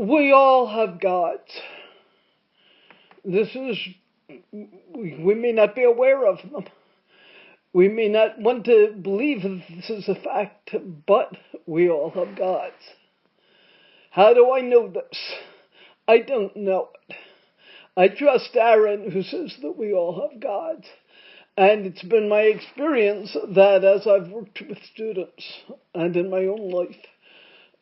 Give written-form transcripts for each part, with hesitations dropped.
We all have gods. We may not be aware of them. We may not want to believe this is a fact, but we all have gods. How do I know this? I don't know it. I trust Aaron, who says that we all have gods. And it's been my experience that as I've worked with students and in my own life,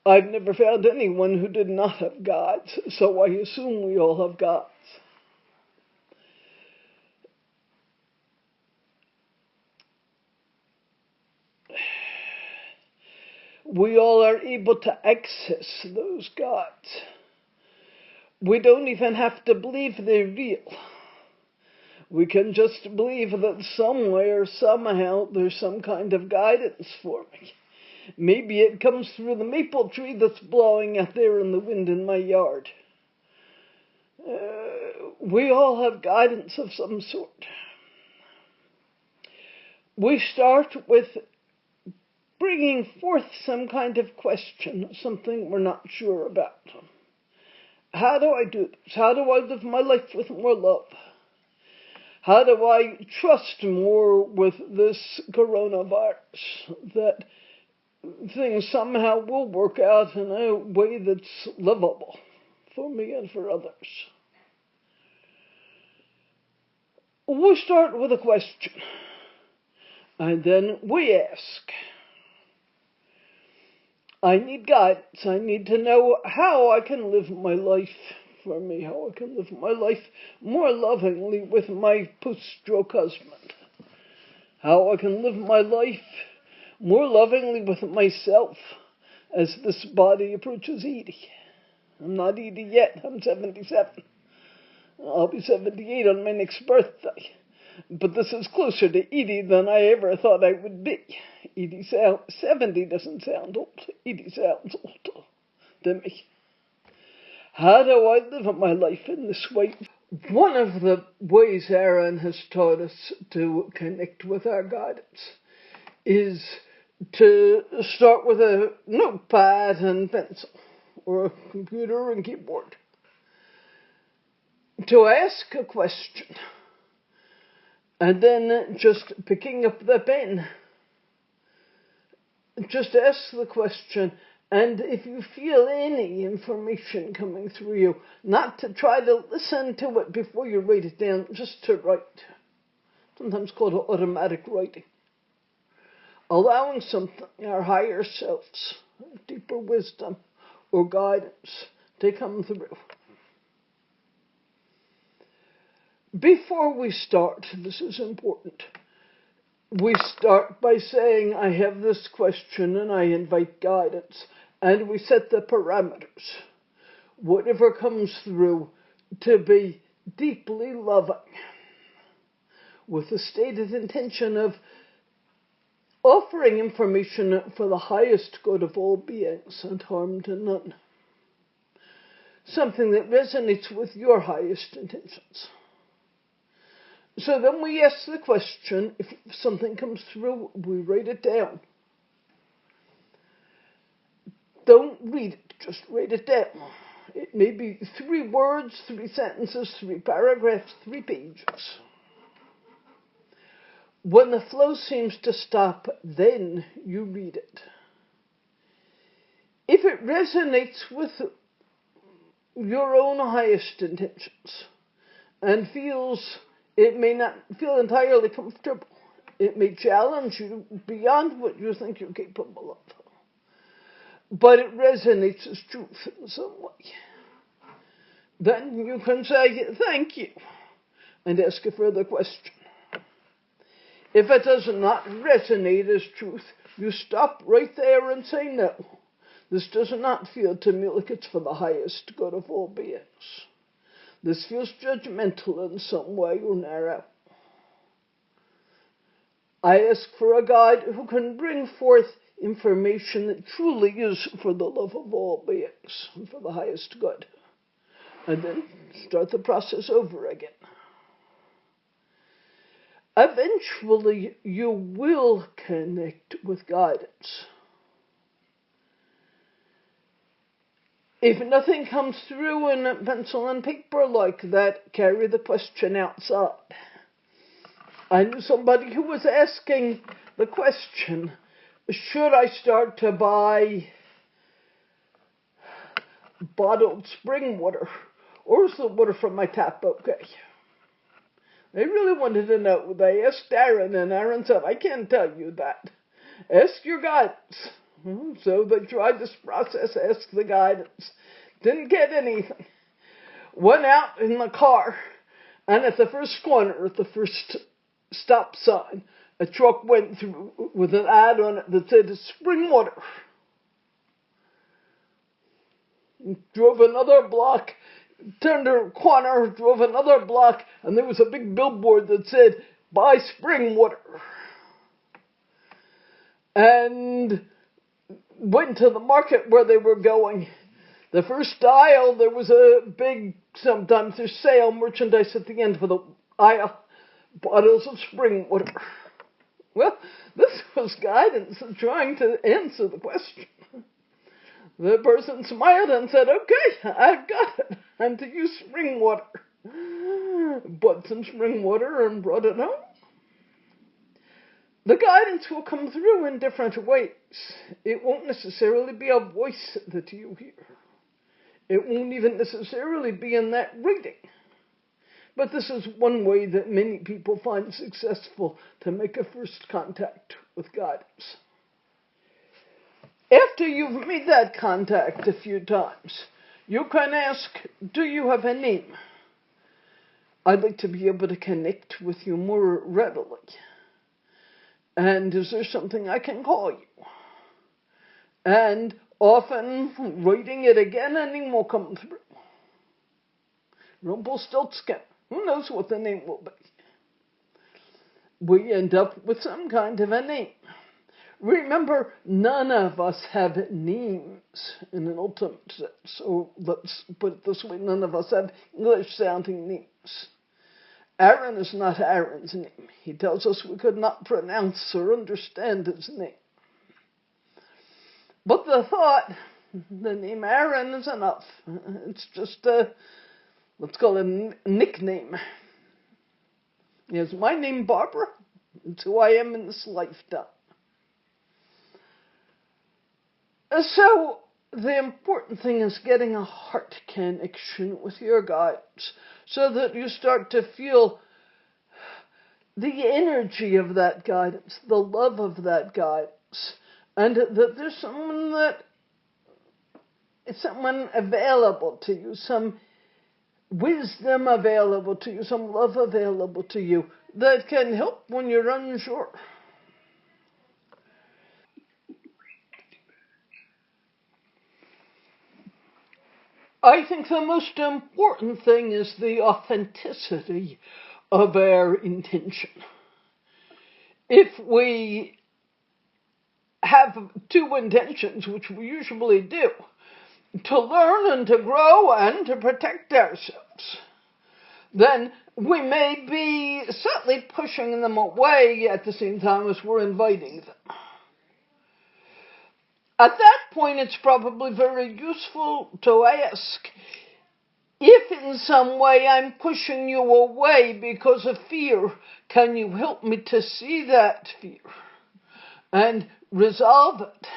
I've never found anyone who did not have gods, so I assume we all have gods. We all are able to access those gods. We don't even have to believe they're real. We can just believe that somewhere, somehow, there's some kind of guidance for me. Maybe it comes through the maple tree that's blowing out there in the wind in my yard. We all have guidance of some sort. We start with bringing forth some kind of question, something we're not sure about. How do I do this? How do I live my life with more love? How do I trust more with this coronavirus? That things somehow will work out in a way that's livable for me and for others. We start with a question, and then we ask. I need guidance. I need to know how I can live my life for me, how I can live my life more lovingly with my post-stroke husband, how I can live my life more lovingly with myself as this body approaches 80. I'm not 80 yet, I'm 77. I'll be 78 on my next birthday. But this is closer to 80 than I ever thought I would be. 70 doesn't sound old. 80 sounds old to me. How do I live my life in this way? One of the ways Aaron has taught us to connect with our guidance is to start with a notepad and pencil, or a computer and keyboard. To ask a question, and then just picking up the pen. Just ask the question, and if you feel any information coming through you, not to try to listen to it before you write it down, just to write. Sometimes called automatic writing. Allowing something, our higher selves, deeper wisdom or guidance to come through. Before we start, this is important, we start by saying, I have this question and I invite guidance, and we set the parameters. Whatever comes through to be deeply loving, with the stated intention of offering information for the highest good of all beings and harm to none. Something that resonates with your highest intentions. So then we ask the question, if something comes through, we write it down. Don't read it, just write it down. It may be 3 words, 3 sentences, 3 paragraphs, 3 pages. When the flow seems to stop, then you read it. If it resonates with your own highest intentions and it may not feel entirely comfortable. It may challenge you beyond what you think you're capable of. But it resonates as truth in some way. Then you can say, thank you, and ask a further question. If it does not resonate as truth, you stop right there and say, no, this does not feel to me like it's for the highest good of all beings. This feels judgmental in some way or narrow. I ask for a guide who can bring forth information that truly is for the love of all beings and for the highest good. And then start the process over again. Eventually, you will connect with guidance. If nothing comes through in pencil and paper like that, carry the question outside. I knew somebody who was asking the question, should I start to buy bottled spring water, or is the water from my tap okay? They really wanted to know. They asked Aaron, and Aaron said, I can't tell you that. Ask your guidance. So they tried this process, asked the guidance. Didn't get anything. Went out in the car, and at the first corner, at the first stop sign, a truck went through with an ad on it that said, spring water. Drove another block, turned a corner, drove another block, and there was a big billboard that said, buy spring water. And went to the market where they were going. The first aisle, there was a big, sometimes there's sale merchandise at the end of the aisle, bottles of spring water. Well, this was guidance trying to answer the question. The person smiled and said, okay, I've got it. I'm to use spring water. Bought some spring water and brought it home. The guidance will come through in different ways. It won't necessarily be a voice that you hear. It won't even necessarily be in that reading. But this is one way that many people find successful to make a first contact with guidance. After you've made that contact a few times, you can ask, do you have a name? I'd like to be able to connect with you more readily. And is there something I can call you? And often, writing it again, a name will come through. Rumpelstiltskin. Who knows what the name will be? We end up with some kind of a name. Remember, none of us have names in an ultimate sense. So let's put it this way, none of us have English-sounding names. Aaron is not Aaron's name. He tells us we could not pronounce or understand his name. But the thought, the name Aaron is enough. It's just let's call it a nickname. Is my name Barbara? It's who I am in this lifetime. So the important thing is getting a heart connection with your guides so that you start to feel the energy of that guidance, the love of that guidance, and that there's someone available to you, some wisdom available to you, some love available to you that can help when you're unsure. I think the most important thing is the authenticity of our intention. If we have two intentions, which we usually do, to learn and to grow and to protect ourselves, then we may be certainly pushing them away at the same time as we're inviting them. At that point, it's probably very useful to ask, if in some way I'm pushing you away because of fear, can you help me to see that fear and resolve it?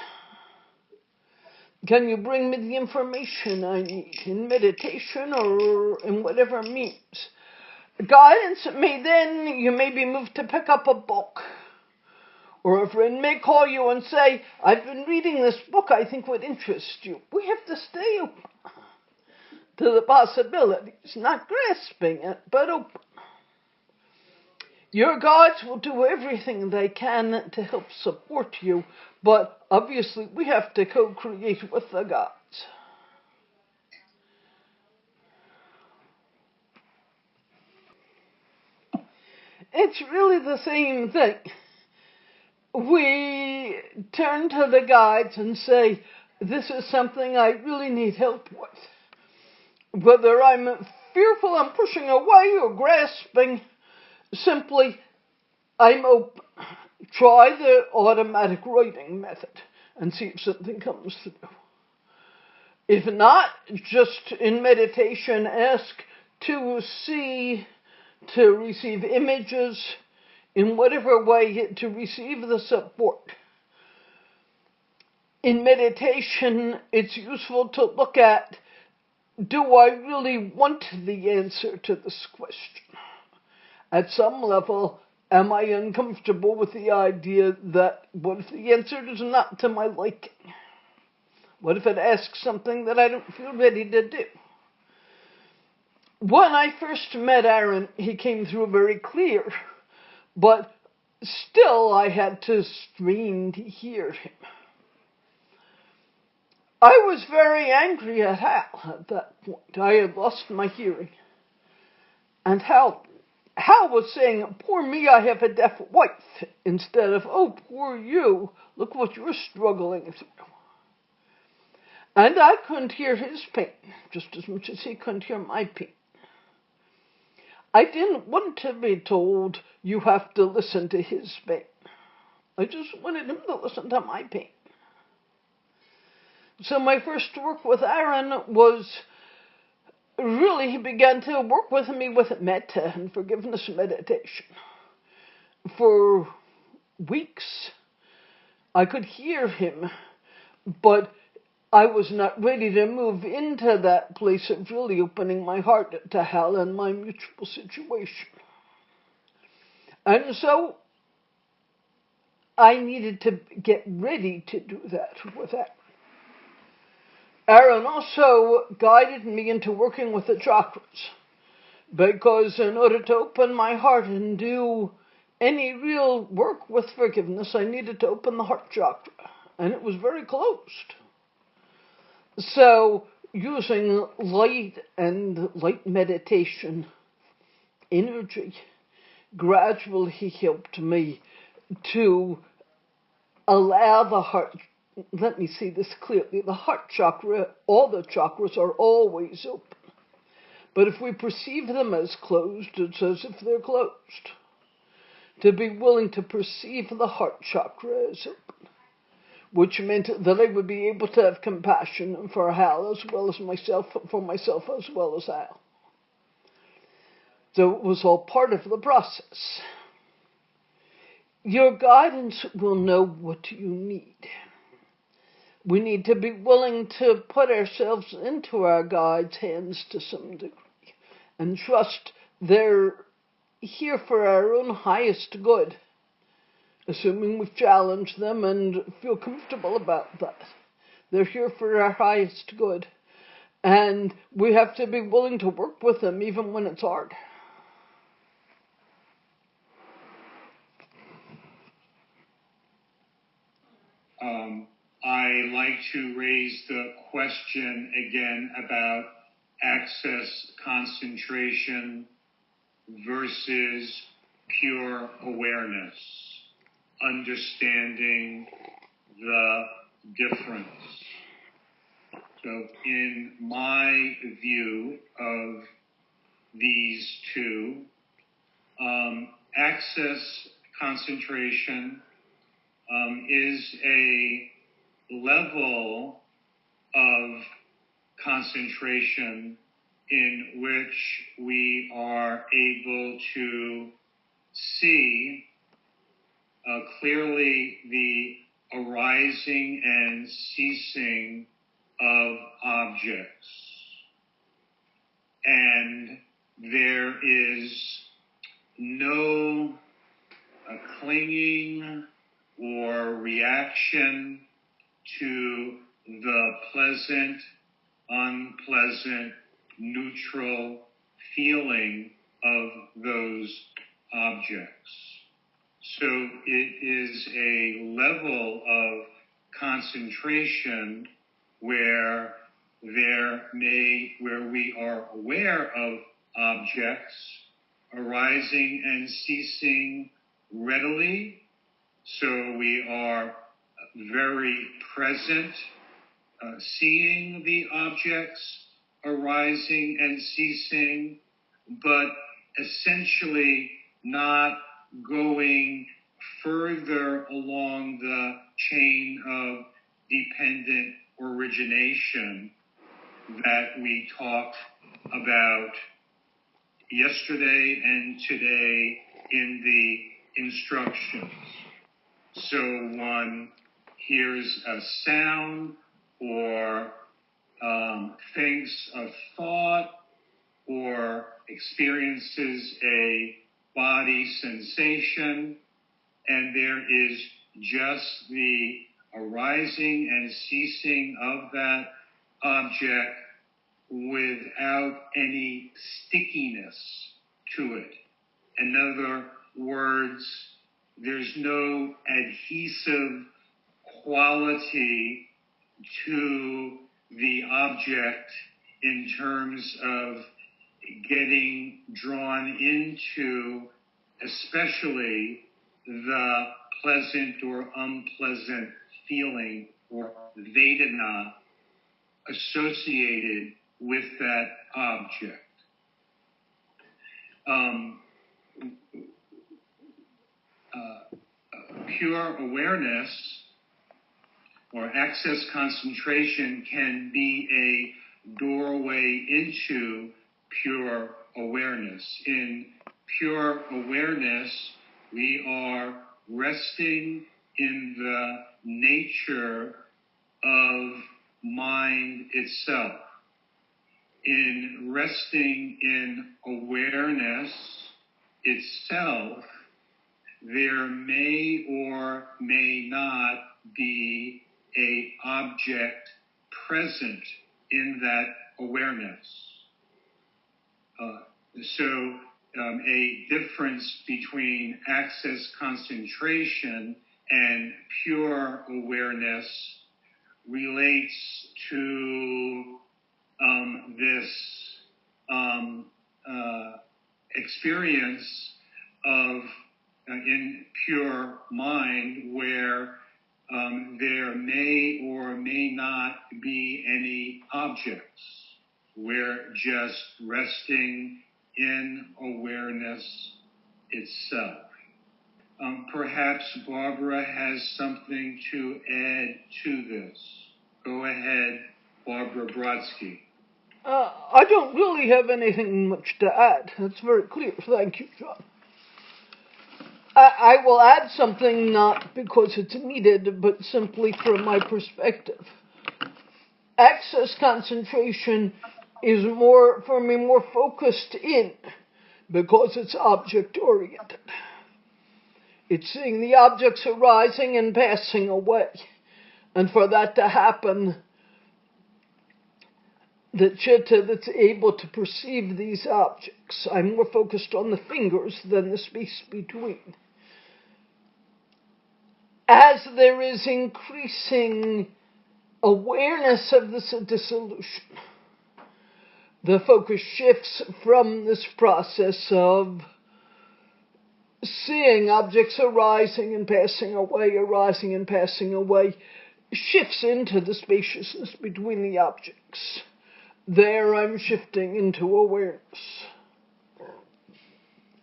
Can you bring me the information I need in meditation or in whatever means? Guidance you may be moved to pick up a book. Or a friend may call you and say, I've been reading this book I think would interest you. We have to stay open to the possibilities, not grasping it, but open. Your guides will do everything they can to help support you, but obviously we have to co-create with the guides. It's really the same thing. We turn to the guides and say, this is something I really need help with. Whether I'm fearful, I'm pushing away or grasping, simply, I'm open. Try the automatic writing method and see if something comes through. If not, just in meditation, ask to see, to receive images, in whatever way to receive the support. In meditation, it's useful to look at, do I really want the answer to this question? At some level, am I uncomfortable with the idea that, what if the answer is not to my liking? What if it asks something that I don't feel ready to do? When I first met Aaron, he came through very clear, but still I had to strain to hear him. I was very angry at Hal at that point. I had lost my hearing. And Hal was saying, poor me, I have a deaf wife, instead of, oh, poor you, look what you're struggling through. And I couldn't hear his pain, just as much as he couldn't hear my pain. I didn't want to be told, you have to listen to his pain. I just wanted him to listen to my pain. So my first work with Aaron was, really, he began to work with me with metta and forgiveness meditation. For weeks, I could hear him, but I was not ready to move into that place of really opening my heart to Hal and my mutual situation. And so I needed to get ready to do that with Aaron. Aaron also guided me into working with the chakras, because in order to open my heart and do any real work with forgiveness, I needed to open the heart chakra, and it was very closed. So using light and light meditation energy gradually helped me to allow the heart. Let me see this clearly. The heart chakra, all the chakras are always open. But if we perceive them as closed, it's as if they're closed. To be willing to perceive the heart chakra as open, which meant that I would be able to have compassion for Hal as well as myself, for myself as well as Hal. So it was all part of the process. Your guidance will know what you need. We need to be willing to put ourselves into our guide's hands to some degree and trust they're here for our own highest good, assuming we've challenged them and feel comfortable about that. They're here for our highest good, and we have to be willing to work with them even when it's hard. I like to raise the question again about access concentration versus pure awareness, understanding the difference. So in my view of these two, access concentration is a level of concentration in which we are able to see clearly the arising and ceasing of objects. And there is no clinging or reaction to the pleasant, unpleasant, neutral feeling of those objects. So it is a level of concentration where we are aware of objects arising and ceasing readily. So we are very present, seeing the objects arising and ceasing, but essentially not going further along the chain of dependent origination that we talked about yesterday and today in the instructions. So one hears a sound or thinks a thought or experiences a body sensation, and there is just the arising and ceasing of that object without any stickiness to it. In other words, there's no adhesive quality to the object in terms of getting drawn into, especially the pleasant or unpleasant feeling or vedana associated with that object. Pure awareness or access concentration can be a doorway into pure awareness. In pure awareness, we are resting in the nature of mind itself. In resting in awareness itself, there may or may not be an object present in that awareness. So a difference between access concentration and pure awareness relates to this experience of in pure mind where there may or may not be any objects. We're just resting in awareness itself. Perhaps Barbara has something to add to this. Go ahead, Barbara Brodsky. I don't really have anything much to add. That's very clear. Thank you, John. I will add something not because it's needed, but simply from my perspective. Access concentration is more focused in because it's object-oriented. It's seeing the objects arising and passing away. And for that to happen, the chitta that's able to perceive these objects, I'm more focused on the fingers than the space between. As there is increasing awareness of this dissolution, the focus shifts from this process of seeing objects arising and passing away, shifts into the spaciousness between the objects. There I'm shifting into awareness.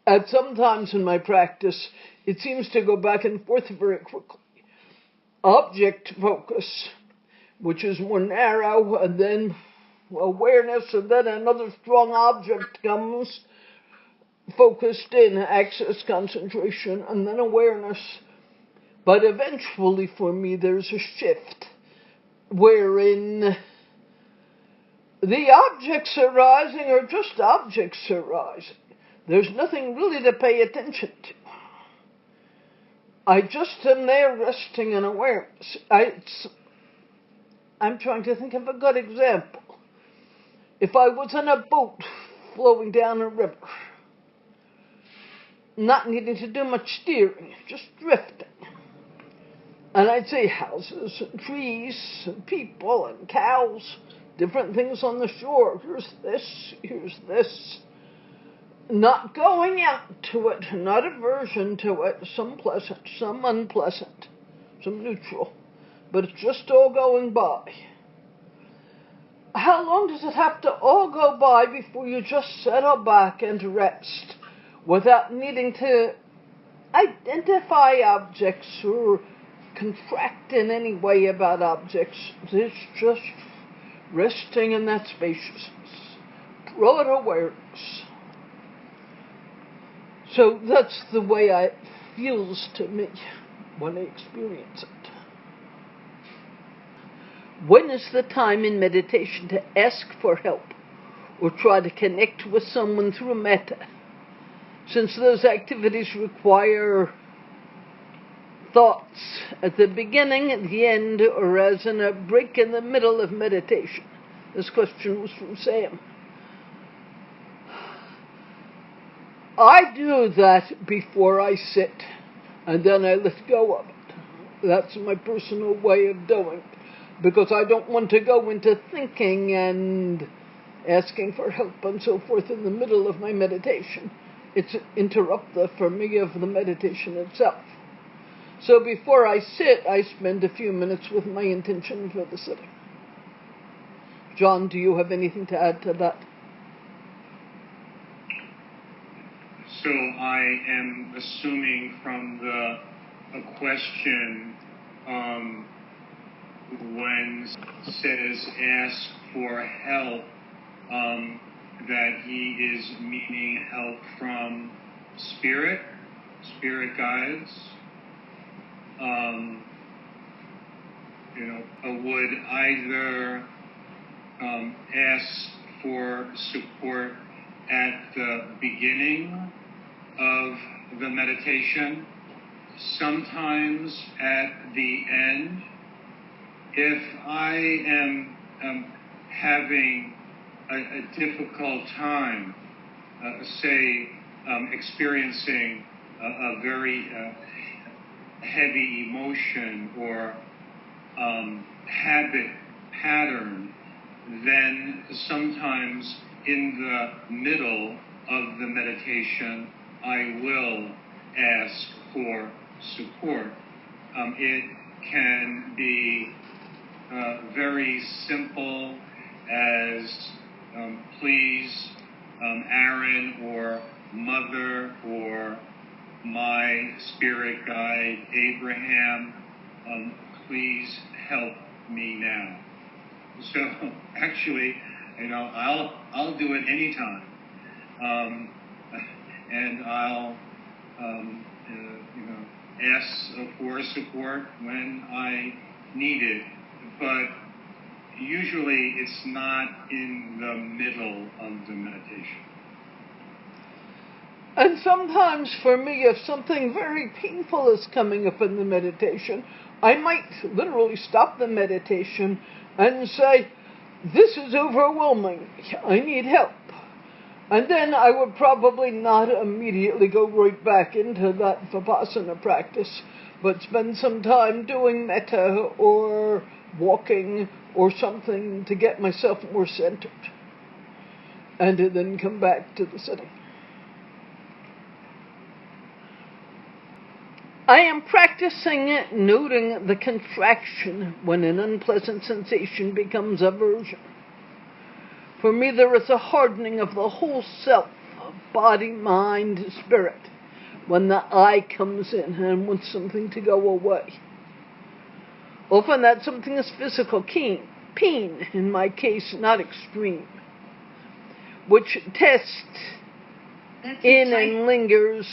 At some times in my practice, it seems to go back and forth very quickly. Object focus, which is more narrow, and then awareness, and then another strong object comes, focused in, access concentration, and then awareness. But eventually for me there's a shift wherein the objects arising are just objects arising. There's nothing really to pay attention to. I just am there resting in awareness. I'm trying to think of a good example. If I was in a boat flowing down a river, not needing to do much steering, just drifting, and I'd see houses and trees and people and cows, different things on the shore. Here's this. Not going out to it, not aversion to it, some pleasant, some unpleasant, some neutral, but it's just all going by. How long does it have to all go by before you just settle back and rest without needing to identify objects or contract in any way about objects? It's just resting in that spaciousness, broad awareness. So that's the way it feels to me when I experience it. When is the time in meditation to ask for help or try to connect with someone through metta, since those activities require thoughts at the beginning, at the end, or as in a break in the middle of meditation? This question was from Sam. I do that before I sit, and then I let go of it. That's my personal way of doing it, because I don't want to go into thinking and asking for help and so forth in the middle of my meditation. It's interruptive for me of the meditation itself. So before I sit, I spend a few minutes with my intention for the sitting. John, do you have anything to add to that? So I am assuming from a question when it says ask for help, that he is meaning help from spirit guides. Would either ask for support at the beginning of the meditation, sometimes at the end. If I am having a difficult time, experiencing a very heavy emotion or habit pattern, then sometimes in the middle of the meditation, I will ask for support. It can be very simple as please, Aaron or Mother or my spirit guide, Abraham, please help me now. So actually, I'll do it anytime, and I'll ask for support when I need it, but usually it's not in the middle of the meditation. And sometimes for me, if something very painful is coming up in the meditation, I might literally stop the meditation and say, this is overwhelming, I need help. And then I would probably not immediately go right back into that Vipassana practice, but spend some time doing metta or walking or something to get myself more centered, and to then come back to the sitting. I am practicing noting the contraction when an unpleasant sensation becomes aversion. For me, there is a hardening of the whole self, body, mind, spirit, when the I comes in and wants something to go away. Often that something is physical, pain, in my case, not extreme, which tests in and lingers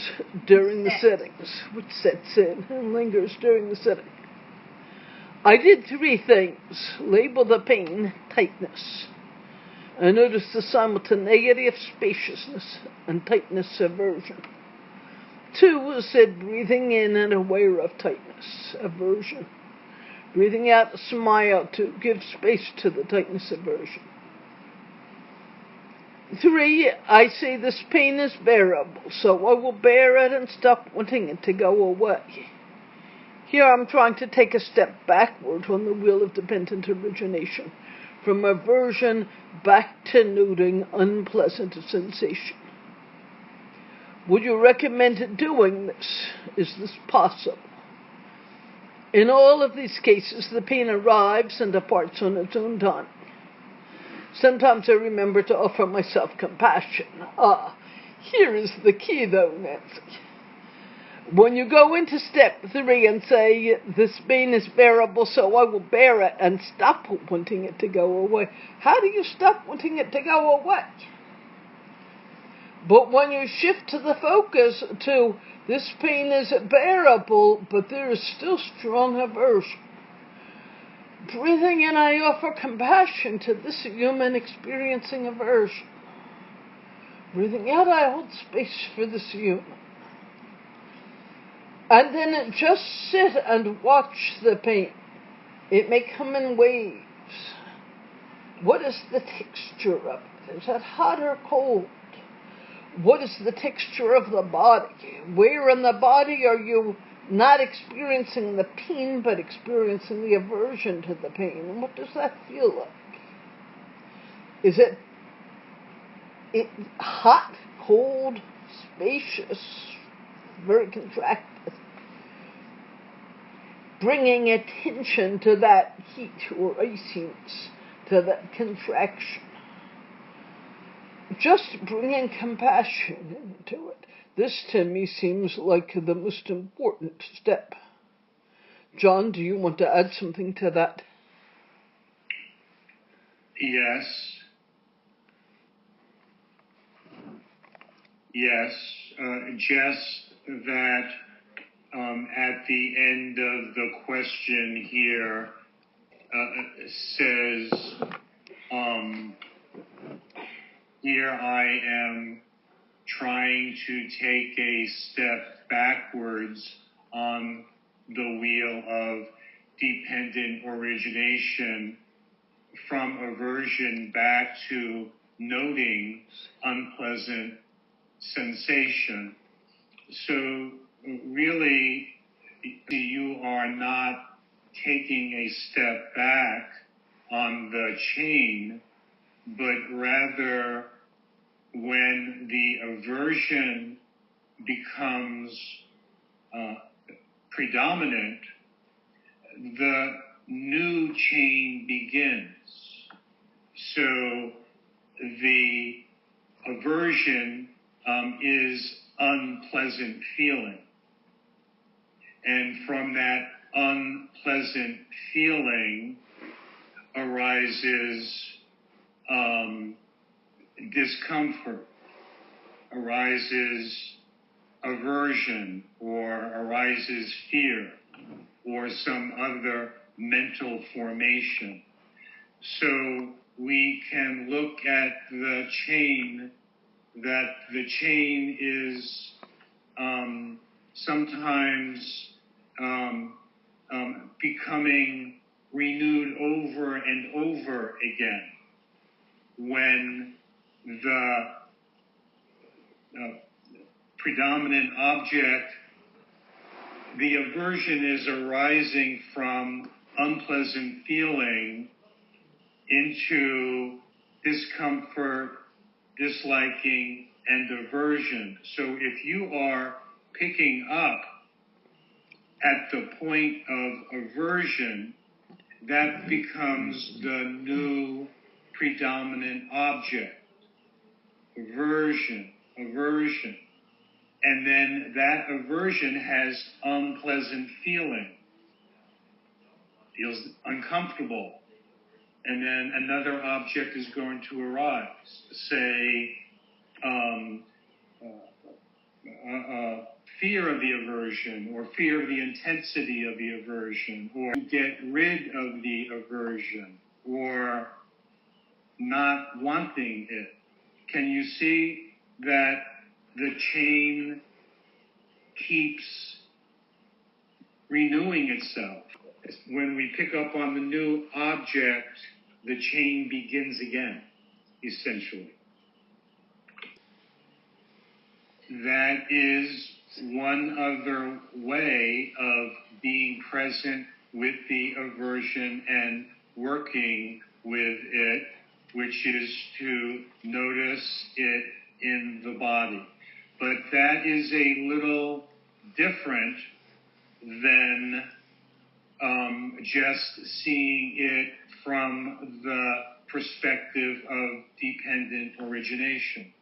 during the sittings, which sets in and lingers during the sitting. I did 3 things. Label the pain, tightness. I noticed the simultaneity of spaciousness and tightness aversion. 2 was said breathing in and aware of tightness, aversion. Breathing out, smile to give space to the tightness, aversion. 3, I say this pain is bearable, so I will bear it and stop wanting it to go away. Here I'm trying to take a step backward on the wheel of dependent origination, from aversion back to noting unpleasant sensation. Would you recommend doing this? Is this possible? In all of these cases, the pain arrives and departs on its own time. Sometimes I remember to offer myself compassion. Here is the key, though, Nancy. When you go into step 3 and say, this pain is bearable, so I will bear it, and stop wanting it to go away, how do you stop wanting it to go away? But when you shift to the focus to, this pain is bearable, but there is still strong aversion. Breathing in, I offer compassion to this human experiencing aversion. Breathing out, I hold space for this human. And then just sit and watch the pain. It may come in waves. What is the texture of it? Is it hot or cold? What is the texture of the body? Where in the body are you not experiencing the pain, but experiencing the aversion to the pain? And what does that feel like? Is it hot, cold, spacious, very contracted? Bringing attention to that heat or iciness, to that contraction. Just bringing compassion into it. This, to me, seems like the most important step. John, do you want to add something to that? Yes. Just that at the end of the question here says, here I am trying to take a step backwards on the wheel of dependent origination from aversion back to noting unpleasant sensation. So really, you are not taking a step back on the chain, but rather when the aversion becomes predominant, the new chain begins. So the aversion is unpleasant feeling. And from that unpleasant feeling arises discomfort, arises aversion, or arises fear, or some other mental formation. So we can look at the chain, that the chain is sometimes becoming renewed over and over again when the predominant object, the aversion is arising from unpleasant feeling into discomfort, disliking, and aversion. So if you are picking up at the point of aversion, that becomes the new predominant object. Aversion. And then that aversion has unpleasant feeling. Feels uncomfortable. And then another object is going to arise. Say, fear of the aversion, or fear of the intensity of the aversion, or get rid of the aversion, or not wanting it. Can you see that the chain keeps renewing itself? When we pick up on the new object, the chain begins again, essentially. That is one other way of being present with the aversion and working with it, which is to notice it in the body. But that is a little different than just seeing it from the perspective of dependent origination.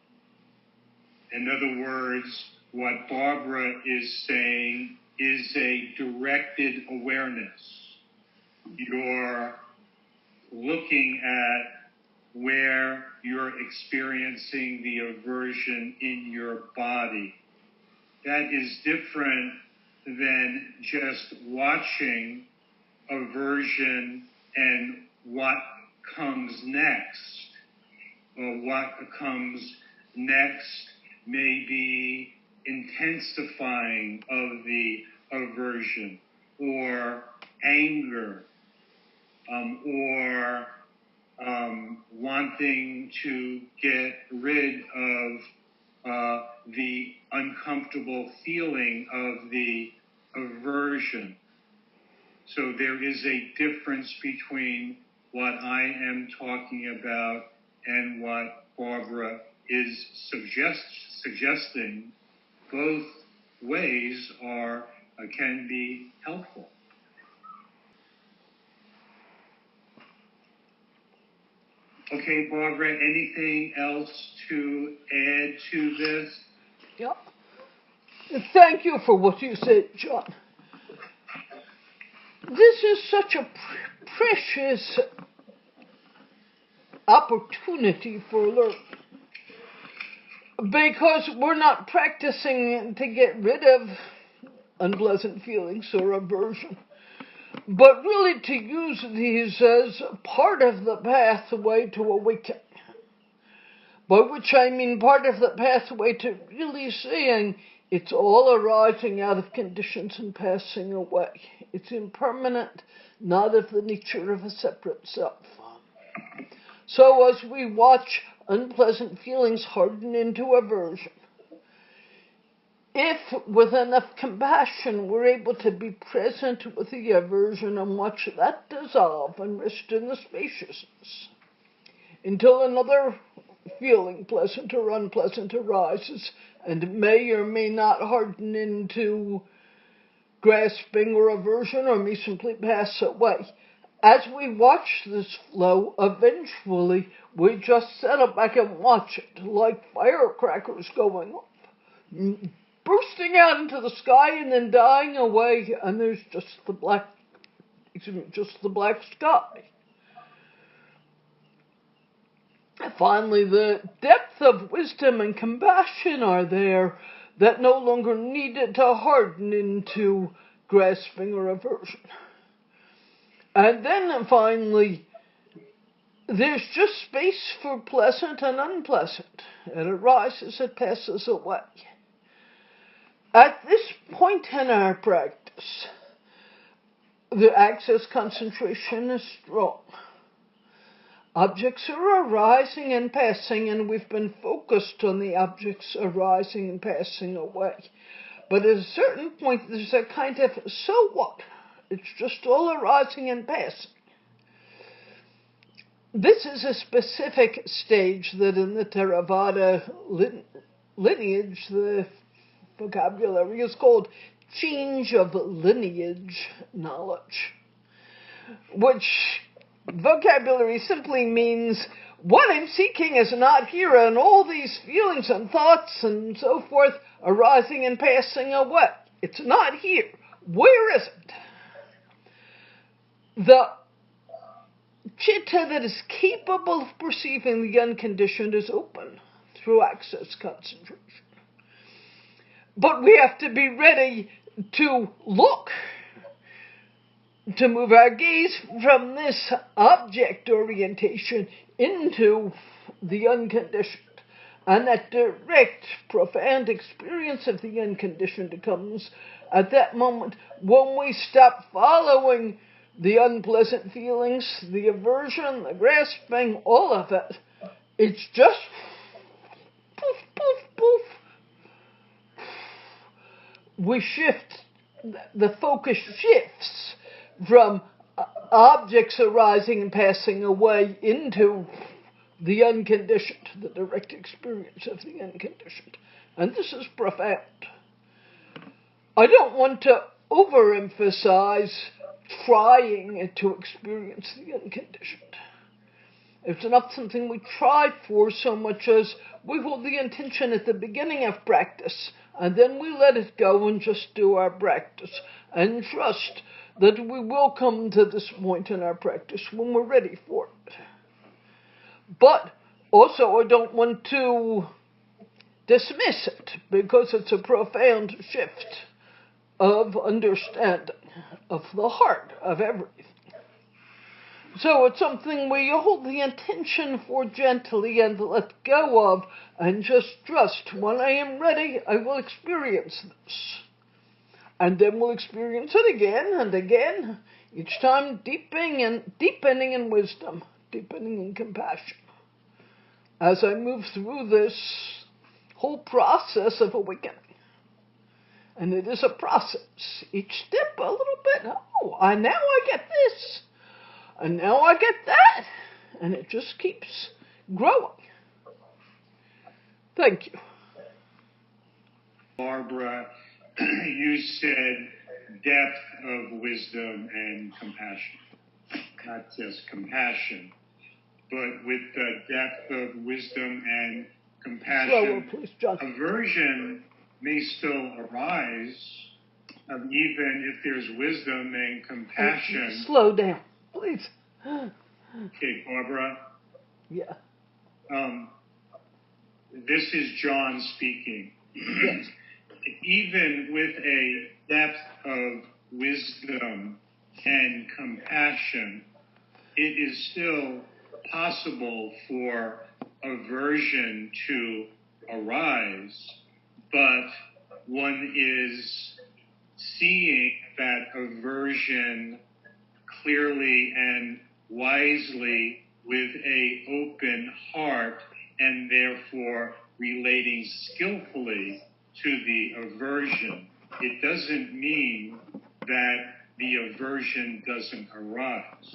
In other words, What Barbara is saying is a directed awareness. You're looking at where you're experiencing the aversion in your body. That is different than just watching aversion and what comes next. Or what comes next may be intensifying of the aversion or anger or wanting to get rid of the uncomfortable feeling of the aversion. So there is a difference between what I am talking about and what Barbara is suggesting. Both ways can be helpful. Okay, Barbara, anything else to add to this? Yeah. Thank you for what you said, John. This is such a precious opportunity for learning, because we're not practicing to get rid of unpleasant feelings or aversion, but really to use these as part of the pathway to awakening. By which I mean part of the pathway to really seeing it's all arising out of conditions and passing away. It's impermanent, not of the nature of a separate self. So as we watch unpleasant feelings harden into aversion, if with enough compassion we're able to be present with the aversion and watch that dissolve and rest in the spaciousness until another feeling, pleasant or unpleasant, arises and may or may not harden into grasping or aversion or may simply pass away. As we watch this flow, eventually we just settle back and watch it like firecrackers going off, bursting out into the sky and then dying away, and there's just the black sky. Finally, the depth of wisdom and compassion are there that no longer needed to harden into grasping or aversion. And then finally, there's just space for pleasant and unpleasant. It arises, it passes away. At this point in our practice, the access concentration is strong. Objects are arising and passing, and we've been focused on the objects arising and passing away. But at a certain point, there's a kind of, so what? It's just all arising and passing. This is a specific stage that in the Theravada lineage, the vocabulary is called change of lineage knowledge, which vocabulary simply means what I'm seeking is not here, and all these feelings and thoughts and so forth arising and passing away. It's not here. Where is it? The chitta that is capable of perceiving the unconditioned is open through access concentration. But we have to be ready to look, to move our gaze from this object orientation into the unconditioned. And that direct, profound experience of the unconditioned comes at that moment when we stop following the unpleasant feelings, the aversion, the grasping, all of it. It's just poof, poof, poof. We shift, the focus shifts from objects arising and passing away into the unconditioned, the direct experience of the unconditioned. And this is profound. I don't want to overemphasize trying to experience the unconditioned. It's not something we try for so much as we hold the intention at the beginning of practice. And then we let it go and just do our practice and trust that we will come to this point in our practice when we're ready for it. But also I don't want to dismiss it because it's a profound shift of understanding of the heart of everything. So it's something we hold the intention for gently and let go of and just trust. When I am ready, I will experience this. And then we'll experience it again and again, each time deepening in wisdom, deepening in compassion. As I move through this whole process of awakening. And it is a process. Each step a little bit. Oh, now I get this. And now I get that. And it just keeps growing. Thank you. Barbara, you said depth of wisdom and compassion. Not just compassion, but with the depth of wisdom and compassion, Slower, please, John. aversion may still arise, even if there's wisdom and compassion. Slow down, please. Okay, Barbara. Yeah. This is John speaking. Yes. Even with a depth of wisdom and compassion, it is still possible for aversion to arise, but one is seeing that aversion clearly and wisely with a open heart, and therefore relating skillfully to the aversion. It doesn't mean that the aversion doesn't arise.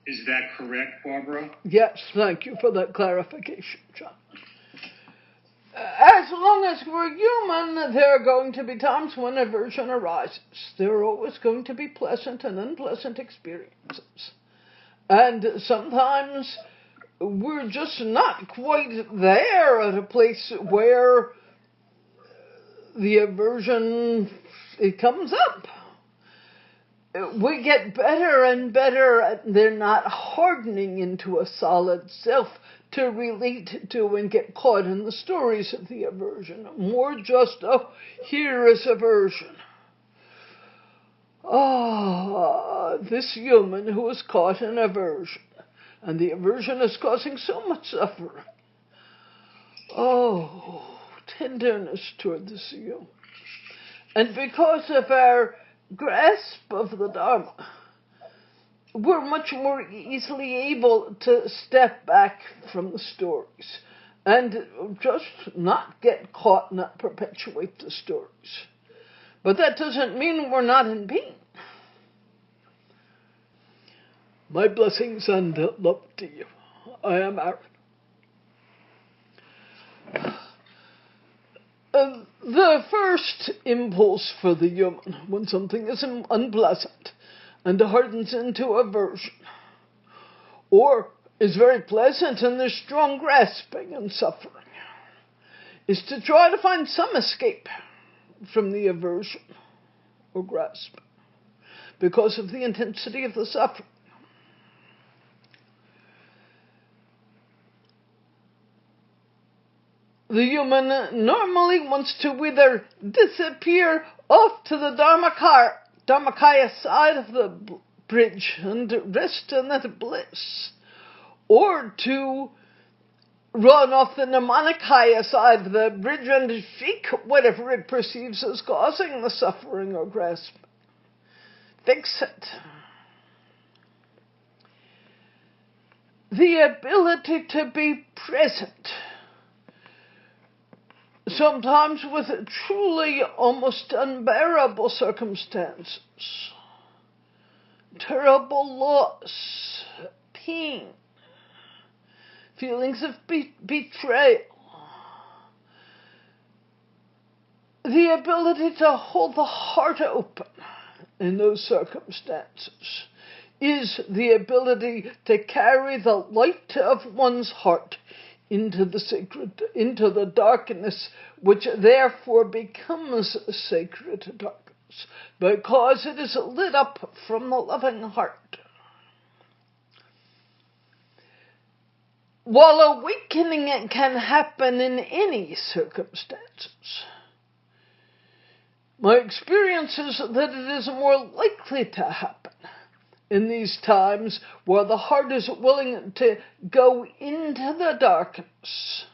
Is that correct, Barbara? Yes, thank you for that clarification, John. As long as we're human, there are going to be times when aversion arises. There are always going to be pleasant and unpleasant experiences. And sometimes we're just not quite there at a place where the aversion, it comes up. We get better and better at they're not hardening into a solid self to relate to and get caught in the stories of the aversion. More just, oh, here is aversion. This human who is caught in aversion. And the aversion is causing so much suffering. Oh, tenderness toward this human. And because of our grasp of the Dharma, we're much more easily able to step back from the stories and just not get caught, not perpetuate the stories. But that doesn't mean we're not in pain. My blessings and love to you. I am Aaron. The first impulse for the human, when something is unpleasant and hardens into aversion, or is very pleasant and there's strong grasping and suffering, is to try to find some escape from the aversion or grasp because of the intensity of the suffering. The human normally wants to either disappear off to the Dharmakaya side of the bridge and rest in that bliss, or to run off the Nirmanakaya side of the bridge and shake whatever it perceives as causing the suffering or grasp. Fix it. The ability to be present, sometimes with truly almost unbearable circumstances, terrible loss, pain, feelings of betrayal, the ability to hold the heart open in those circumstances is the ability to carry the light of one's heart into the darkness, which therefore becomes sacred darkness, because it is lit up from the loving heart. While awakening can happen in any circumstances, my experience is that it is more likely to happen in these times where the heart is willing to go into the darkness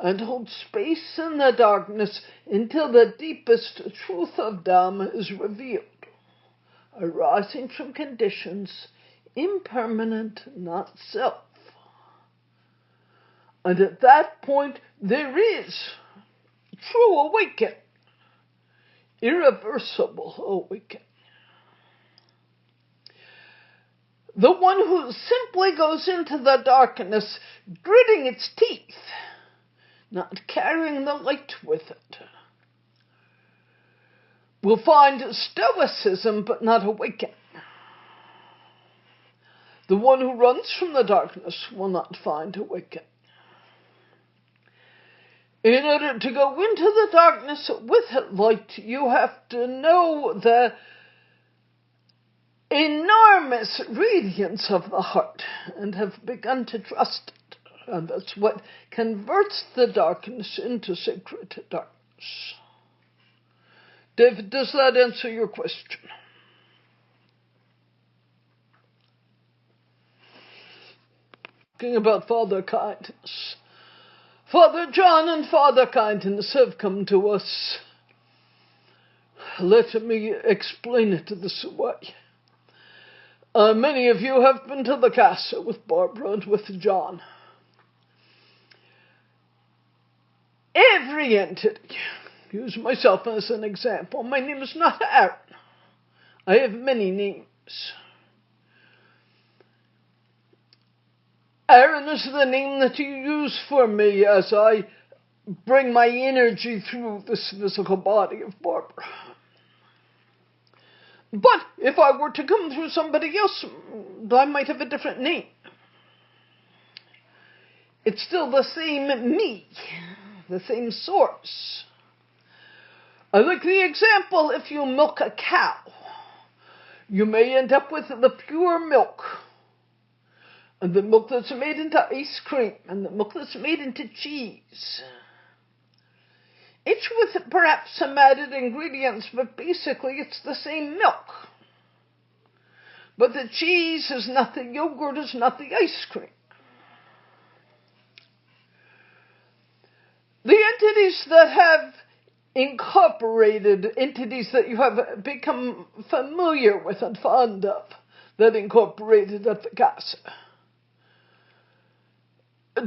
and hold space in the darkness until the deepest truth of Dhamma is revealed, arising from conditions impermanent, not self. And at that point, there is true awakening, irreversible awakening. The one who simply goes into the darkness, gritting its teeth, not carrying the light with it, will find stoicism but not awakening. The one who runs from the darkness will not find awakening. In order to go into the darkness with light, you have to know the enormous radiance of the heart and have begun to trust it. And that's what converts the darkness into sacred darkness. David, does that answer your question? Talking about Father Kindness. Father John and Father Kindness have come to us. Let me explain it this way. Many of you have been to the casa with Barbara and with John. Every entity, use myself as an example. My name is not Aaron. I have many names. Aaron is the name that you use for me as I bring my energy through this physical body of Barbara. But if I were to come through somebody else, I might have a different name. It's still the same me, the same source. I like the example, if you milk a cow, you may end up with the pure milk, and the milk that's made into ice cream, and the milk that's made into cheese. Each with perhaps some added ingredients, but basically it's the same milk. But the cheese is not the yogurt, is not the ice cream. The entities that have incorporated, entities that you have become familiar with and fond of, that incorporated at the casa,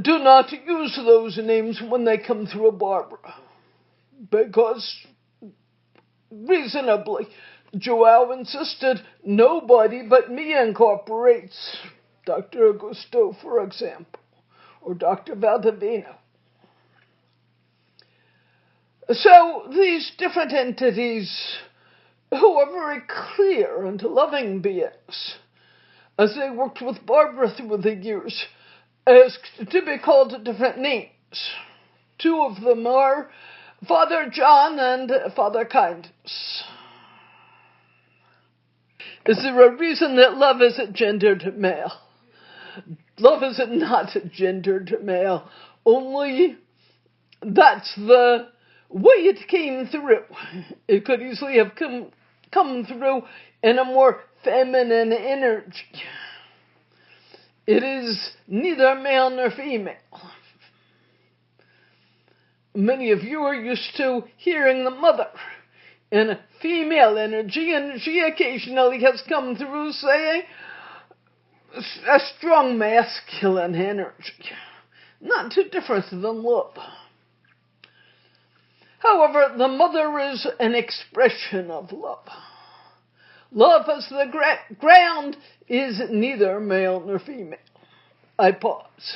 do not use those names when they come through a Barbara. Because, reasonably, Joao insisted nobody but me incorporates Dr. Augusto, for example, or Dr. Valdivino. So these different entities, who are very clear and loving beings, as they worked with Barbara through the years, asked to be called different names. Two of them are Father John and Father Kindness. Is there a reason that love is gendered male? Love is not gendered male. Only that's the way it came through. It could easily have come through in a more feminine energy. It is neither male nor female. Many of you are used to hearing the mother in a female energy, and she occasionally has come through saying a strong masculine energy. Not too different than love. However, the mother is an expression of love. Love as the ground is neither male nor female. I pause.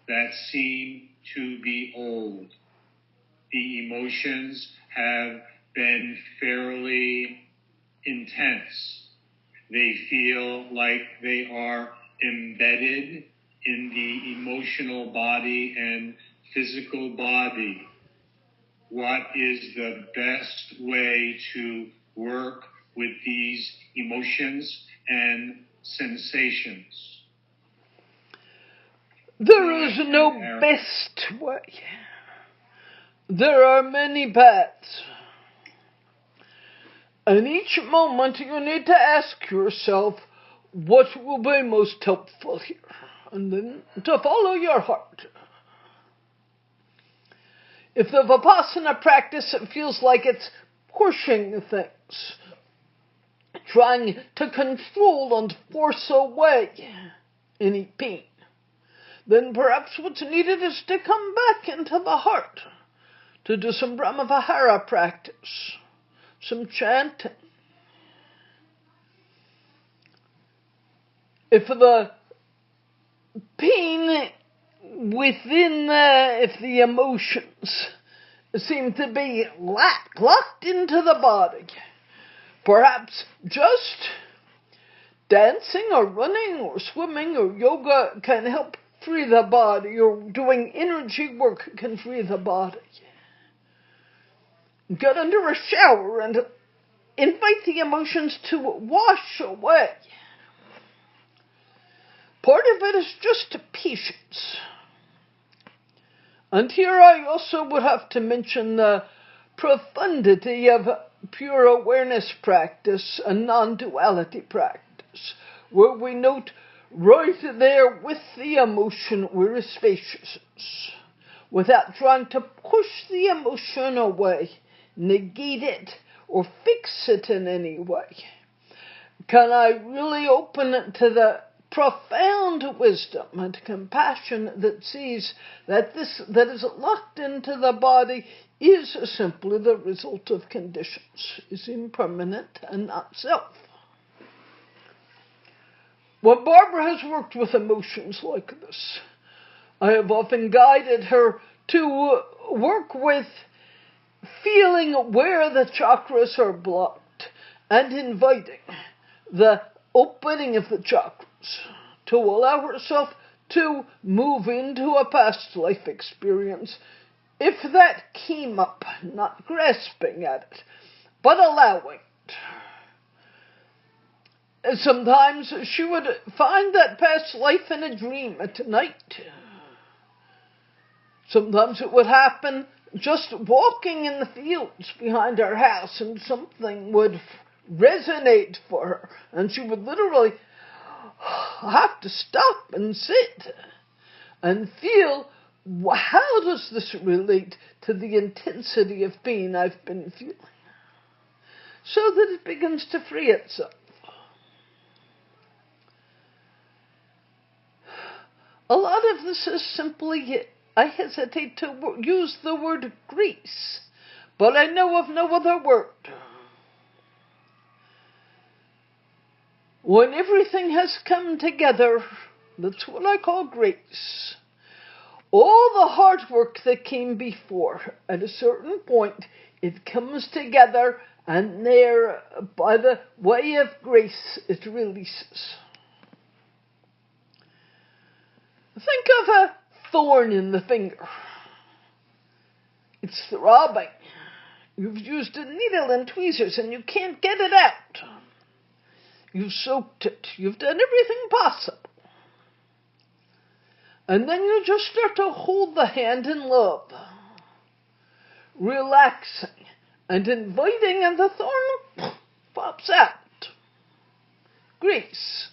That seem to be old. The emotions have been fairly intense. They feel like they are embedded in the emotional body and physical body. What is the best way to work with these emotions and sensations? There is no best way. There are many paths. And each moment you need to ask yourself, what will be most helpful here? And then to follow your heart. If the Vipassana practice feels like it's pushing things, trying to control and force away any pain, then perhaps what's needed is to come back into the heart, to do some Brahmavihara practice, some chanting. If the pain within if the emotions seem to be locked into the body, perhaps just dancing or running or swimming or yoga can help free the body, or doing energy work can free the body. Get under a shower and invite the emotions to wash away. Part of it is just patience. And here I also would have to mention the profundity of pure awareness practice and non-duality practice, where we note right there with the emotion where is spaciousness, without trying to push the emotion away, negate it, or fix it in any way. Can I really open it to the profound wisdom and compassion that sees that this that is locked into the body is simply the result of conditions, is impermanent and not self. When Barbara has worked with emotions like this, I have often guided her to work with feeling where the chakras are blocked and inviting the opening of the chakras to allow herself to move into a past life experience. If that came up, not grasping at it, but allowing it. Sometimes she would find that past life in a dream at night. Sometimes it would happen just walking in the fields behind our house, and something would resonate for her, and she would literally have to stop and sit and feel, how does this relate to the intensity of pain I've been feeling? So that it begins to free itself. A lot of this is simply, I hesitate to use the word grace, but I know of no other word. When everything has come together, that's what I call grace. All the hard work that came before, at a certain point, it comes together, and there, by the way of grace, it releases. Think of a thorn in the finger. It's throbbing. You've used a needle and tweezers, and you can't get it out. You've soaked it. You've done everything possible. And then you just start to hold the hand in love, relaxing and inviting, and the thorn pops out. Grace.